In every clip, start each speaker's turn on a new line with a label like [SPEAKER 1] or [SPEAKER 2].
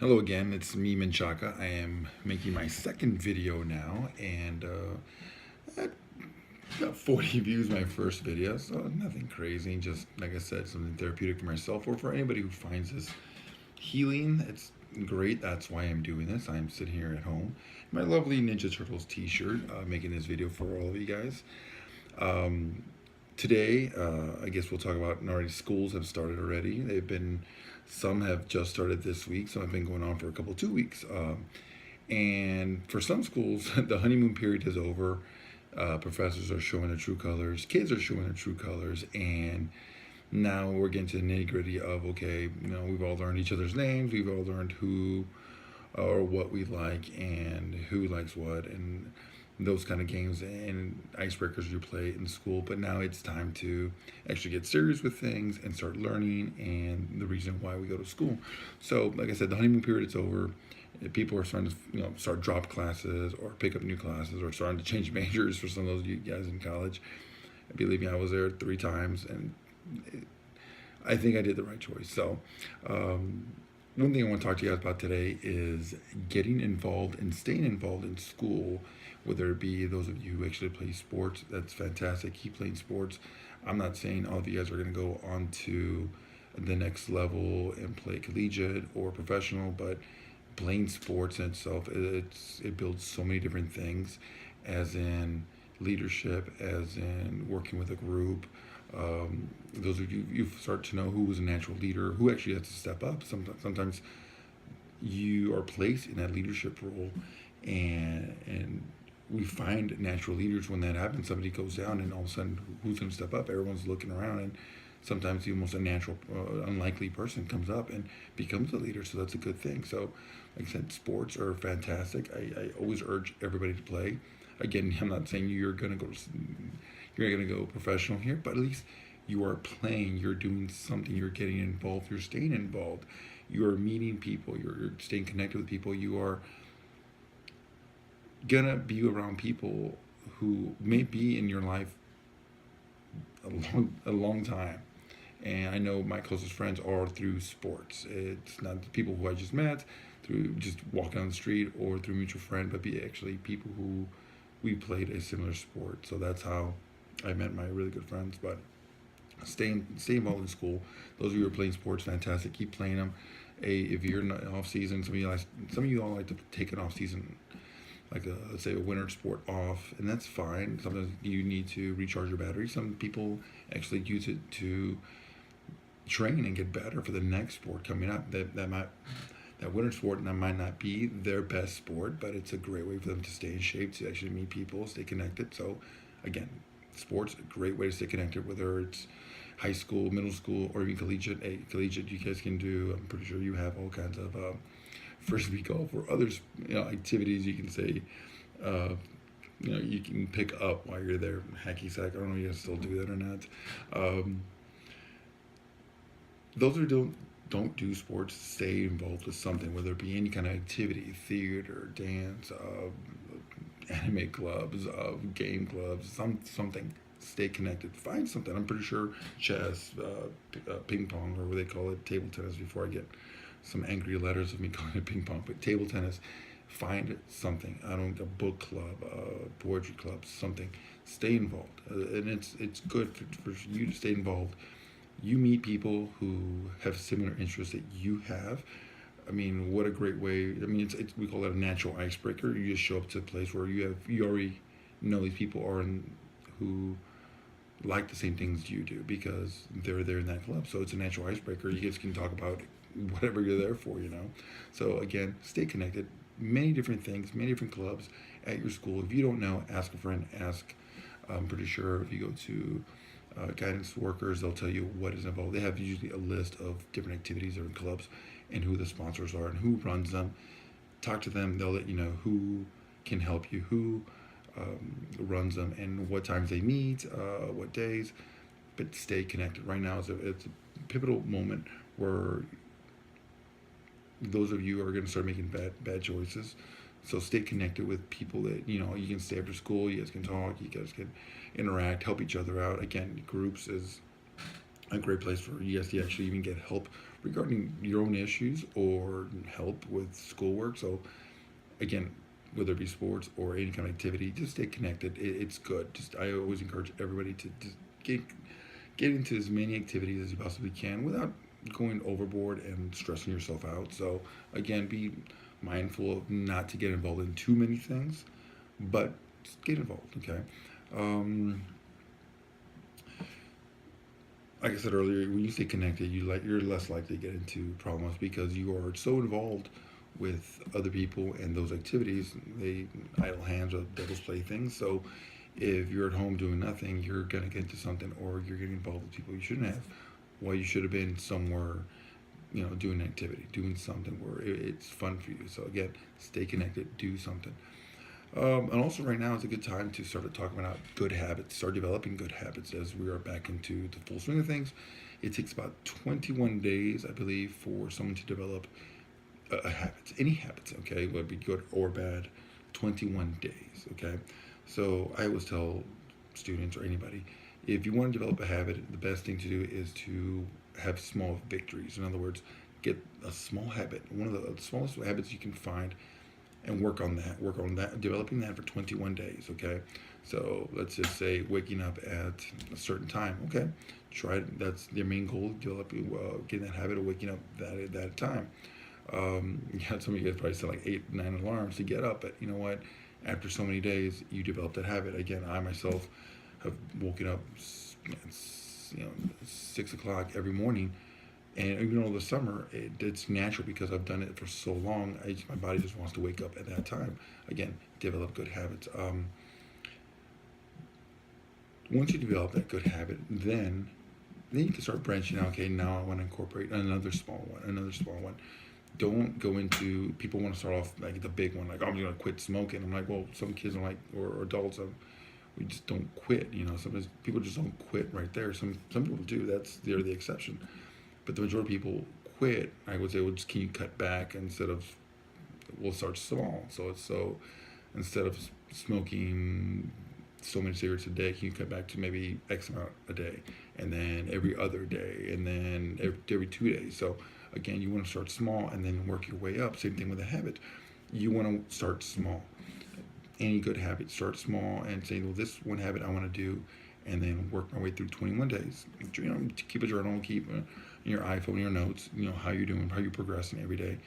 [SPEAKER 1] Hello again, it's me, Menchaca. I am making my second video now, and I got 40 views my first video, so nothing crazy. Just like I said, something therapeutic for myself or for anybody who finds this healing. It's great. That's why I'm doing this. I'm sitting here at home, in my lovely Ninja Turtles T-shirt, making this video for all of you guys. Um, Today, I guess we'll talk about, and already schools have started already. Some have just started this week, some have been going on for a couple, 2 weeks. And for some schools, the honeymoon period is over. Professors are showing their true colors, kids are showing their true colors, and now we're getting to the nitty gritty of okay, we've all learned each other's names, we've all learned who or what we like and who likes what, and those kind of games and icebreakers you play in school. But now it's time to actually get serious with things and start learning and the reason why we go to school. So, like I said, the honeymoon period is over. People are starting to start drop classes or pick up new classes or starting to change majors for some of those you guys in college. Believe me, I was there 3 times and I think I did the right choice. So, one thing I want to talk to you guys about today is getting involved and staying involved in school, whether it be those of you who actually play sports. That's fantastic. Keep playing sports. I'm not saying all of you guys are going to go on to the next level and play collegiate or professional, but playing sports in itself, it builds so many different things, as in leadership, as in working with a group. Those of you start to know who is a natural leader, who actually has to step up. Sometimes you are placed in that leadership role, and we find natural leaders when that happens. Somebody goes down, and all of a sudden, who's going to step up? Everyone's looking around, and sometimes the most unnatural, unlikely person comes up and becomes a leader. So that's a good thing. So, like I said, sports are fantastic. I always urge everybody to play. Again, I'm not saying you're going to go professional here, but at least you are playing, you're doing something, you're getting involved, you're staying involved, you are meeting people, you're staying connected with people, you are gonna be around people who may be in your life a long time. And I know my closest friends are through sports. It's not the people who I just met through just walking down the street or through mutual friend, but be actually people who we played a similar sport. So that's how I met my really good friends. But stay involved in school. Those of you who are playing sports, fantastic. Keep playing them. If you're in off season, some of you all like to take an off season, like let's say a winter sport off, and that's fine. Sometimes you need to recharge your battery. Some people actually use it to train and get better for the next sport coming up. That winter sport might not be their best sport, but it's a great way for them to stay in shape, to actually meet people, stay connected. So, again, sports a great way to stay connected, whether it's high school, middle school, or even collegiate. Collegiate, you guys can do. I'm pretty sure you have all kinds of frisbee golf or others, activities you can say. Uh, you can pick up while you're there. Hacky sack. I don't know if you guys still do that or not. Um, those who don't do sports, stay involved with something, whether it be any kind of activity, theater, dance, anime clubs, game clubs, something. Stay connected. Find something. I'm pretty sure chess, ping pong, or what they call it, table tennis. Before I get some angry letters of me calling it ping pong, but table tennis. Find something. I don't a book club, poetry club, something. Stay involved, and it's good for you to stay involved. You meet people who have similar interests that you have. I mean, what a great way. I mean, it's we call it a natural icebreaker. You just show up to a place where you already know these people are who like the same things you do because they're there in that club. So it's a natural icebreaker. You guys can talk about whatever you're there for. So again, stay connected. Many different things, many different clubs at your school. If you don't know, ask a friend. Ask. I'm pretty sure if you go to guidance workers, they'll tell you what is involved. They have usually a list of different activities or clubs and who the sponsors are and who runs them. Talk to them. They'll let you know who can help you, who runs them, and what times they meet, what days. But stay connected. Right now, it's a pivotal moment where those of you are going to start making bad choices. So stay connected with people that you can stay after school. You guys can talk. You guys can interact, help each other out. Again, groups is a great place for you guys to actually even get help regarding your own issues or help with schoolwork. So again, whether it be sports or any kind of activity, just stay connected. It's good. Just I always encourage everybody to just get into as many activities as you possibly can without going overboard and stressing yourself out. So again, be mindful of not to get involved in too many things, but just get involved. Okay. Um, like I said earlier, when you stay connected, you're less likely to get into problems because you are so involved with other people and those activities. They idle hands are devil's playthings. So if you're at home doing nothing, you're gonna get into something, or you're getting involved with people you shouldn't have. Well, you should have been somewhere, doing an activity, doing something where it's fun for you. So again, stay connected, do something. And also, right now is a good time to start talking about good habits, start developing good habits as we are back into the full swing of things. It takes about 21 days, I believe, for someone to develop a habit, any habits, okay, whether it be good or bad, 21 days, okay? So I always tell students or anybody, if you want to develop a habit, the best thing to do is to have small victories. In other words, get a small habit, one of the smallest habits you can find, and work on that, developing that for 21 days, okay? So let's just say waking up at a certain time, okay? Try it. That's your main goal, developing, getting that habit of waking up that time. Yeah, some of you guys probably set like 8, 9 alarms to get up, but you know what? After so many days, you develop that habit. Again, I myself have woken up, 6 o'clock every morning, and even though the summer, it's natural because I've done it for so long. My body just wants to wake up at that time. Again, develop good habits. Once you develop that good habit, then you can start branching out. Okay, now I want to incorporate another small one, another small one. Don't go into, people want to start off like the big one, like, oh, I'm going to quit smoking. I'm like, well, some kids are like, or adults, we just don't quit. Sometimes people just don't quit right there. Some people do. They're the exception. But the majority of people quit. I would say, well, just can you cut back we'll start small. So instead of smoking so many cigarettes a day, can you cut back to maybe X amount a day, and then every other day, and then every 2 days. So again, you want to start small and then work your way up. Same thing with a habit. You want to start small. Any good habit, start small and say, well, this one habit I want to do, and then work my way through 21 days. Keep a journal, keep your iPhone, your notes, how you're doing, how you're progressing every day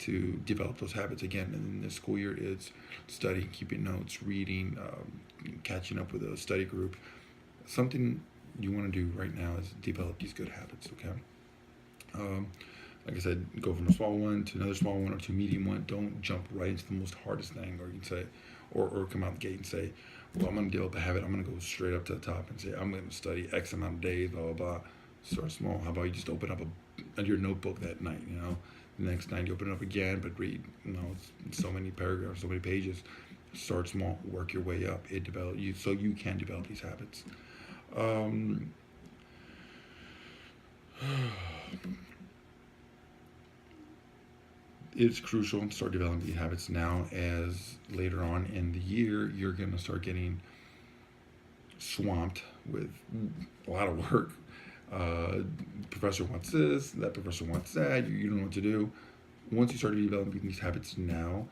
[SPEAKER 1] to develop those habits. Again, in the school year, it's studying, keeping notes, reading, catching up with a study group. Something you want to do right now is develop these good habits, okay? Like I said, go from a small one to another small one or to a medium one. Don't jump right into the most hardest thing, or you can say, or come out the gate and say, well, I'm going to develop a habit. I'm going to go straight up to the top and say, I'm going to study X amount of days, blah, blah, blah. Start small. How about you just open up your notebook that night, The next night you open it up again, but read, it's so many paragraphs, so many pages. Start small, work your way up. It develop you so you can develop these habits. It's crucial to start developing these habits now, as later on in the year you're going to start getting swamped with a lot of work. Professor wants this, that professor wants that. You don't know what to do. Once you start developing these habits now,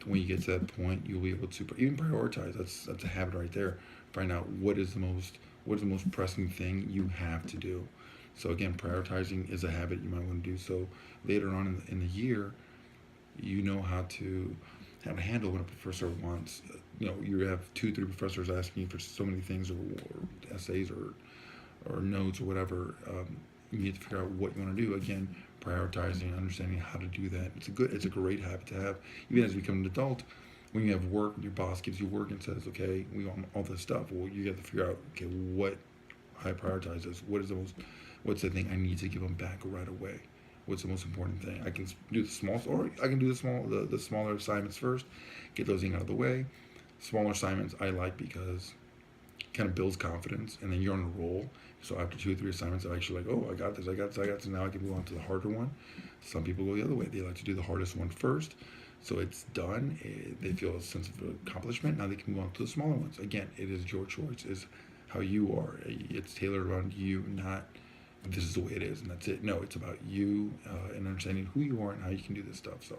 [SPEAKER 1] when you get to that point, you'll be able to even prioritize. That's a habit right there. Find out what is the most pressing thing you have to do. So again, prioritizing is a habit you might want to do. So later on in the year, you know how to have a handle when a professor wants. You have 2, 3 professors asking you for so many things, or essays, or notes, or whatever. You need to figure out what you want to do. Again, prioritizing, understanding how to do that. It's a great habit to have. Even as you become an adult, when you have work, when your boss gives you work and says, okay, we want all this stuff, well, you have to figure out, okay, what I prioritize this. What's the thing I need to give them back right away? What's the most important thing? I can do the small, or I can do the smaller assignments first, get those things out of the way. Smaller assignments I like because it kind of builds confidence, and then you're on a roll. So after 2 or 3 assignments, I'm actually like, oh, I got this. So now I can move on to the harder one. Some people go the other way. They like to do the hardest one first. So it's done. They feel a sense of accomplishment. Now they can move on to the smaller ones. Again, it is your choice. It's how you are. It's tailored around you, not this is the way it is and that's it. No, it's about you and understanding who you are and how you can do this stuff. So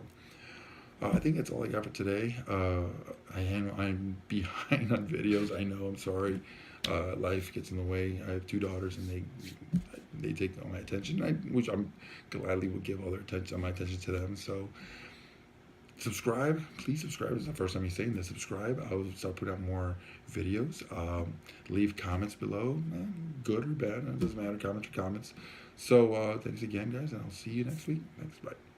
[SPEAKER 1] I think that's all I got for today. I'm behind on videos. I know. I'm sorry. Life gets in the way. I have two daughters, and they take all my attention. Which I'm gladly will give all their attention, my attention to them. So subscribe, please subscribe. This is the first time you're saying this. Subscribe. I will start putting out more videos. Leave comments below, good or bad. It doesn't matter. Comments are comments. So thanks again, guys, and I'll see you next week. Thanks. Bye.